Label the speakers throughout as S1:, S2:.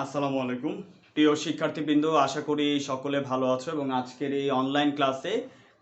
S1: আসসালামু আলাইকুম প্রিয় শিক্ষার্থীবৃন্দ, আশা করি সকলে ভালো আছো এবং আজকের এই অনলাইন ক্লাসে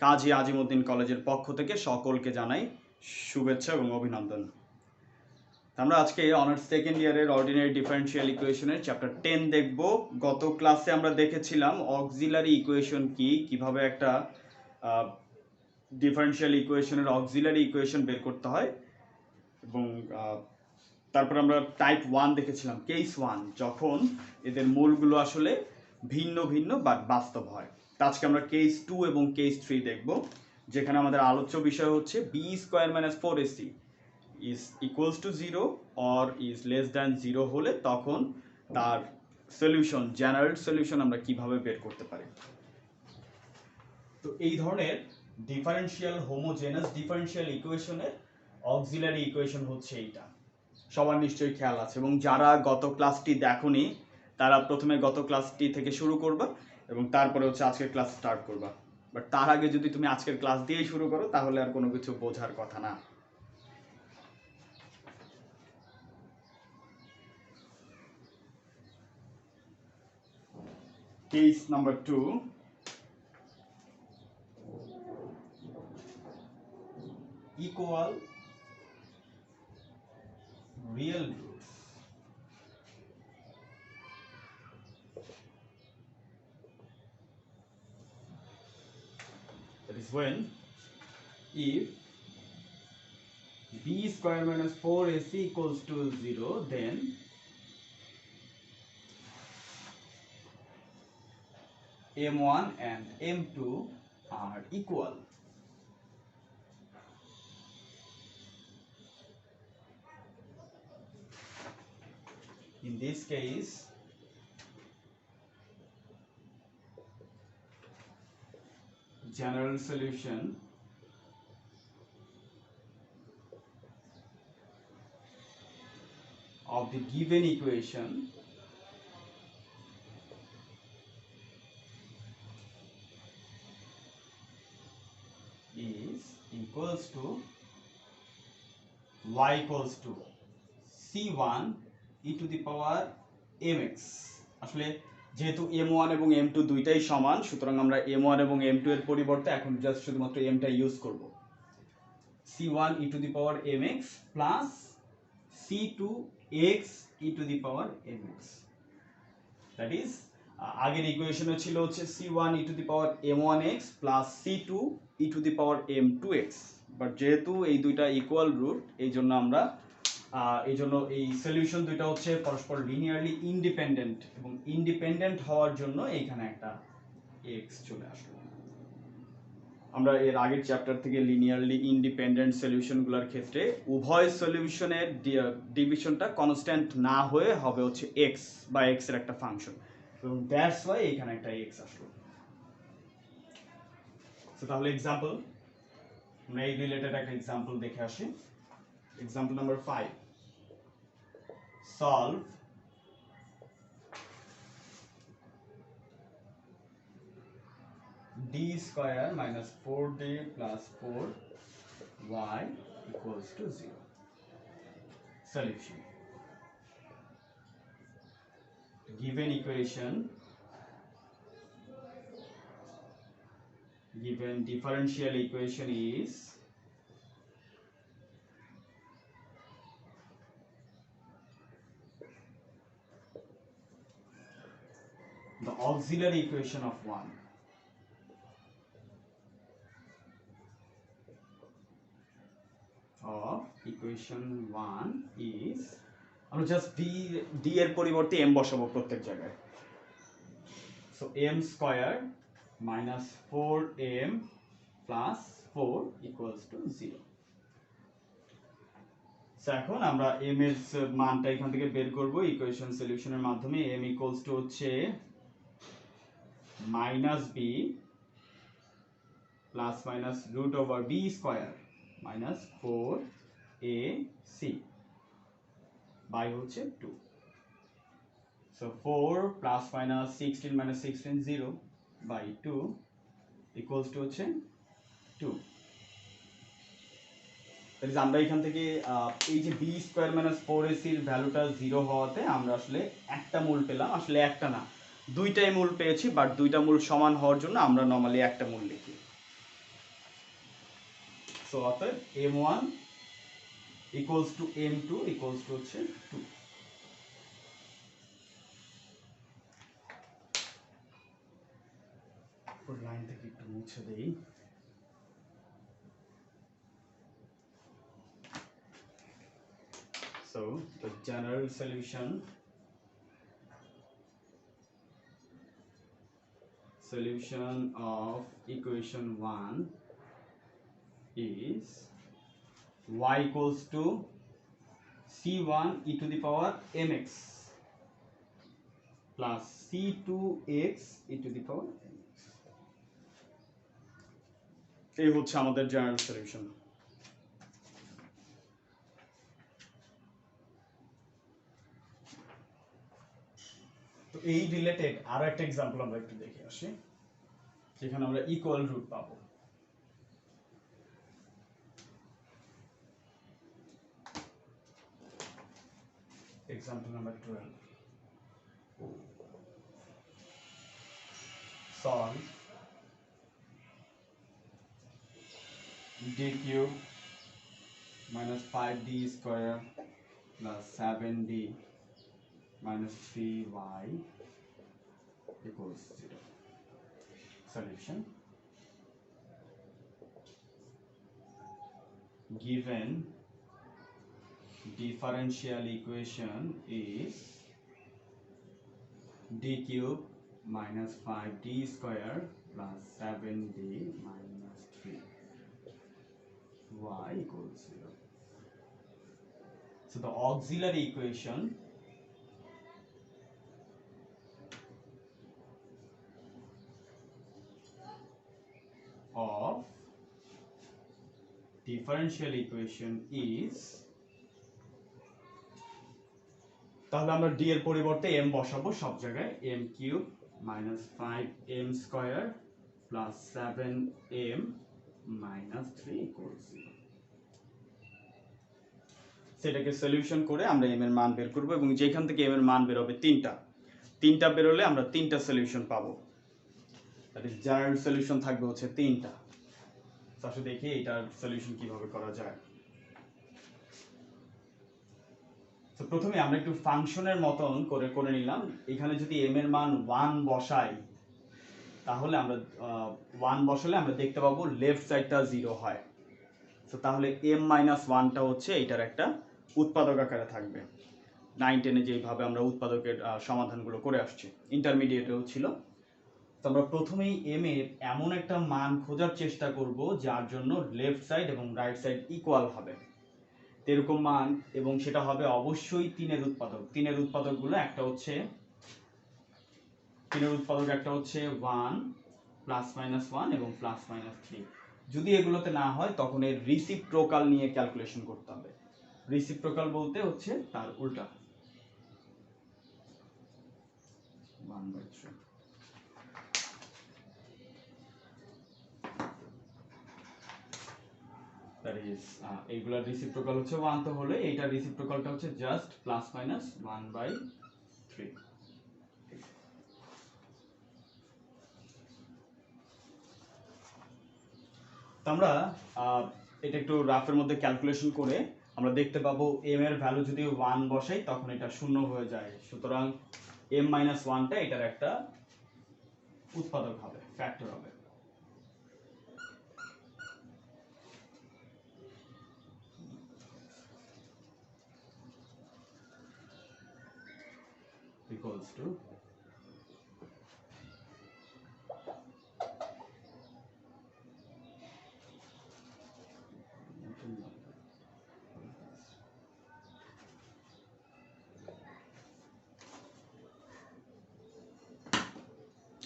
S1: কাজী আজিমউদ্দিন কলেজের পক্ষ থেকে সকলকে জানাই শুভেচ্ছা এবং অভিনন্দন। আমরা আজকে অনার্স সেকেন্ড ইয়ারের অর্ডিনারি ডিফারেনশিয়াল ইকুয়েশনের চ্যাপ্টার 10 দেখব। গত ক্লাসে আমরা দেখেছিলাম অক্সিলারি ইকুয়েশন কি, কিভাবে একটা ডিফারেনশিয়াল ইকুয়েশনের অক্সিলারি ইকুয়েশন বের করতে হয় এবং তারপর আমরা টাইপ 1 দেখেছিলাম, কেস 1, যখন এদের মূলগুলো আসলে ভিন্ন ভিন্ন বা বাস্তব হয়। আজকে আমরা কেস 2 এবং কেস 3 দেখব, যেখানে আমাদের আলোচ্য বিষয় হচ্ছে B square minus 4ac is equals to 0 or is less than 0 হলে তখন তার সলিউশন, জেনারেল সলিউশন আমরা কিভাবে বের করতে পারি। তো এই ধরনের ডিফারেনশিয়াল হোমোজেনাস ডিফারেনশিয়াল ইকুয়েশনের অক্সিলারি ইকুয়েশন হচ্ছে এইটা, সবার নিশ্চয়ই খেয়াল আছে। এবং যারা গত ক্লাসটি দেখোনি তারা প্রথমে গত ক্লাসটি থেকে শুরু করবা এবং তারপরে হচ্ছে আজকের ক্লাস স্টার্ট করবা। বাট তার আগে যদি তুমি আজকের ক্লাস দিয়েই শুরু করো তাহলে আর কোনো কিছু বোঝার কথা না। Case number 2, equal real roots. That is when if b square minus 4ac equals to 0, then m1 and m2 are equal. In this case, general solution of the given equation is equals to y equals to c1 e to the power mx. আসলে যেহেতু m1 এবং m2 দুইটাই সমান, সুতরাং আমরা m1 এবং m2 এর পরিবর্তে এখন জাস্ট শুধুমাত্র m টা ইউজ করব। c1 e to the power mx plus c2 x e to the power mx, that is আগের ইকুয়েশনে ছিল হচ্ছে c1 e to the power m1x plus c2 e to the power m2x। But যেহেতু এই দুইটা equal root, এই জন্য আমরা এই সলিউশন দুইটা হচ্ছে পরস্পর লিনিয়ারলি ইন্ডিপেন্ডেন্ট, এবং ইন্ডিপেন্ডেন্ট হওয়ার জন্য এইখানে একটা x চলে আসলো। আমরা এর আগের চ্যাপ্টার থেকে লিনিয়ারলি ইন্ডিপেন্ডেন্ট সলিউশনগুলোর ক্ষেত্রে উভয় সলিউশনের ডিভিশনটা কনস্ট্যান্ট না হয়ে হবে হচ্ছে x বা x এর একটা ফাংশন, এবং দ্যাটস ওয়াই এখানে একটা x আসলো। সো তাহলে এক্সাম্পল, আমরা এই রিলেটেড একটা এক্সাম্পল দেখে আসি। Example number 5, solve d square minus 4d plus 4y equals to 0. Solution. Given equation, given differential equation is the auxiliary equation of 1. Of equation 1 is, আমরা জাস্ট d এর পরিবর্তে m বসাবো প্রত্যেক জায়গায়। So m square minus 4m plus 4 equals to 0। So এখন আমরা m এর মানটা এখান থেকে বের করব ইকুয়েশন সলিউশনের মাধ্যমে। m ইকুয়ালস টু হচ্ছে minus b plus minus root over b square minus 4ac by হচ্ছে 2। So 4 plus minus 16 minus 16 0 by 2 equals to হচ্ছে 2। আমরা এখান থেকে এই যে বি স্কোয়ার মাইনাস 4ac এর ভ্যালুটা 0 হওয়াতে আমরা আসলে একটা মূল পেলাম, আসলে একটা না দুইটাই মূল পেয়েছি, বাট দুইটা মূল সমান হওয়ার জন্য আমরা নরমালি একটা মূল লিখি। সো অতএব m1 equals to m2 equals to হচ্ছে 2। লাইন থেকে একটু মুছে দেই। So the general solution of equation 1 is y equals to c1 e to the power mx plus c2x e to the power mx। এই হচ্ছে আমাদের general solution. তো এই রিলেটেড আরো একটা एग्जांपल আমরা একটু দেখে আসি, যেখানে আমরা ইকুয়াল রুট পাবো। Example number 12, solve d cube minus 5d square plus 7d minus 3y equals 0। Solution: given differential equation is d cube minus 5d square plus 7d minus 3y equals 0। So the auxiliary equation of differential equation is, তাহলে আমরা d এর পরিবর্তে m বসাবো সব জায়গায়, m cube minus 5m square plus 7m minus 3 equals 0। সেটাকে solution করে আমরা m এর মান বের করব, এবং যেখান থেকে m এর মান বের হবে তিনটা বেরোলে আমরা তিনটা সলিউশন পাবো। দ্যাট ইজ জেনারেল সলিউশন থাকবে হচ্ছে তিনটা। তো আসলে দেখি এটার সলিউশন কিভাবে করা যায়। তো প্রথমে আমরা একটু ফাংশনের মতন করে নিলাম। এখানে যদি m এর মান 1 বসাই, তাহলে আমরা 1 বসালে আমরা দেখতে পাবো লেফট সাইডটা 0 হয়। তো তাহলে m - 1টা হচ্ছে এটার একটা উৎপাদক আকারে থাকবে। 9 10 যেভাবে আমরা উৎপাদকের সমাধানগুলো করে আসছি, ইন্টারমিডিয়েটেও ছিল। তো আমরা প্রথমেই m এর এমন একটা মান খোঁজার চেষ্টা করব যার জন্য লেফট সাইড এবং রাইট সাইড ইকুয়াল হবে, এরকম মান, এবং সেটা হবে অবশ্যই তিনের উৎপাদক। তিনের উৎপাদকগুলো একটা হচ্ছে 1 প্লাস মাইনাস 1 এবং প্লাস মাইনাস 3। যদি এগুলোতে না হয় তখন এর রিসিপ্রোকাল নিয়ে ক্যালকুলেশন করতে হবে। রিসিপ্রোকাল বলতে হচ্ছে তার উল্টা, 1/3। দ্যাট ইজ এইগুলার রিসিপ্রোকাল হচ্ছে 1, তো হলে এইটার রিসিপ্রোকালটা হচ্ছে জাস্ট প্লাস মাইনাস 1/3। তো আমরা এটা একটু রাফের মধ্যে ক্যালকুলেশন করে আমরা দেখতে পাবো m এর ভ্যালু যদি 1 বসাই তখন এটা শূন্য হয়ে যায়। সুতরাং m - 1টা এটার একটা উৎপাদক হবে, ফ্যাক্টর হবে। equals to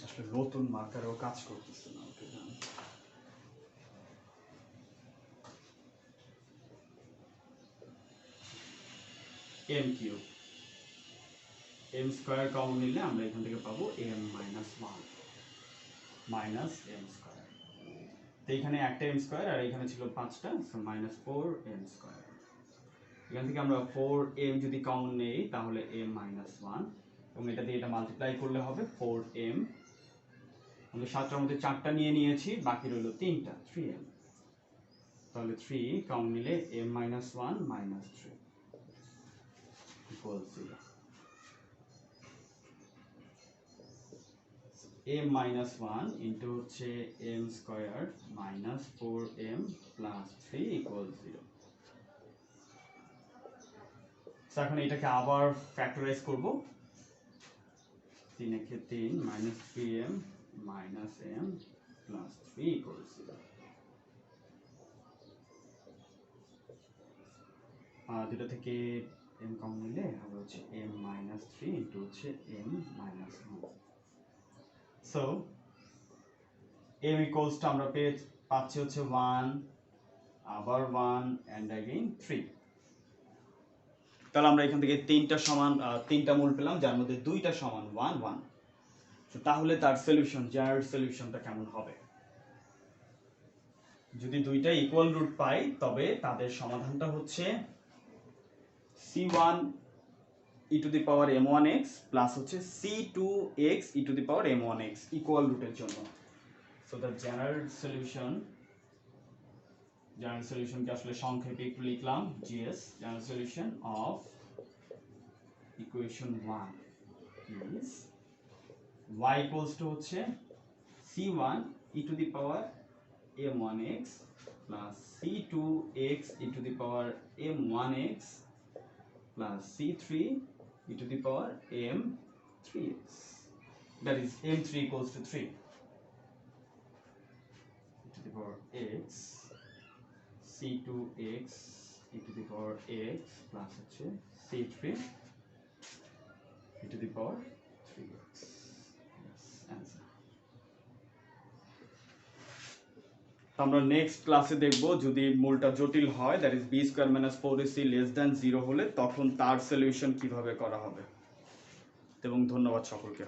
S1: আসলে নতুন মার্কারও কাজ করতেছে না, ওকে জানি। m cube, m square common নিলে আমরা এখান থেকে পাবো m - 1 মাইনাস m স্কয়ার। তো এখানে একটা m স্কয়ার আর এখানে ছিল 5টা, সো -4m স্কয়ার। এখান থেকে আমরা 4m যদি কমন নেই তাহলে m - 1 এবং এটা দিয়ে এটা মাল্টিপ্লাই করলে হবে 4m। আমরা 7টার মধ্যে 4টা নিয়ে নিয়েছি, বাকি রইল 3টা, 3m। তাহলে 3 কমন নিলে m - 1 - 3 equals 0। m - 1 ইন্টু হচ্ছে m square minus 4m plus 3 equals 0। এখন এটাকে আবার ফ্যাক্টরাইজ করব। 3 একে 3 minus 3m minus m plus 3 equals 0। দুটো থেকে m কমন নিলে হবে হচ্ছে m minus 3 ইন্টু হচ্ছে m minus 1। So m equals to আমরা পাচ্ছি হচ্ছে 1, আবার 1 and again 3। তাহলে আমরা এখান থেকে তিনটা মূল পেলাম, যার মধ্যে দুইটা সমান 1, 1। তো তাহলে তার সলিউশন, জেনারেল সলিউশনটা কেমন হবে? যদি দুইটা ইকুয়াল রুট পাই তবে তাদের সমাধানটা হচ্ছে c1 e to the power m1x plus হচ্ছে c2x e to the power m1x equal রুটের জন্য। সো দ্য জেনারেল সলিউশনকে আসলে সংক্ষেপে একটু লিখলাম GS, general solution of equation 1 is y equals to হচ্ছে c1 e to the power m1x plus c2x e to the power m1x plus c3 e to the power m3x, that is m3 equals to 3 e to the power x c2x e to the power x plus হচ্ছে c3 e to the power 3x। Yes, answer। আমরা next ক্লাসে দেখব যদি মূলটা জটিল হয়, that is b square minus 4ac less than 0 হলে তখন তার সলিউশন কিভাবে করা হবে। এবং ধন্যবাদ সকলকে।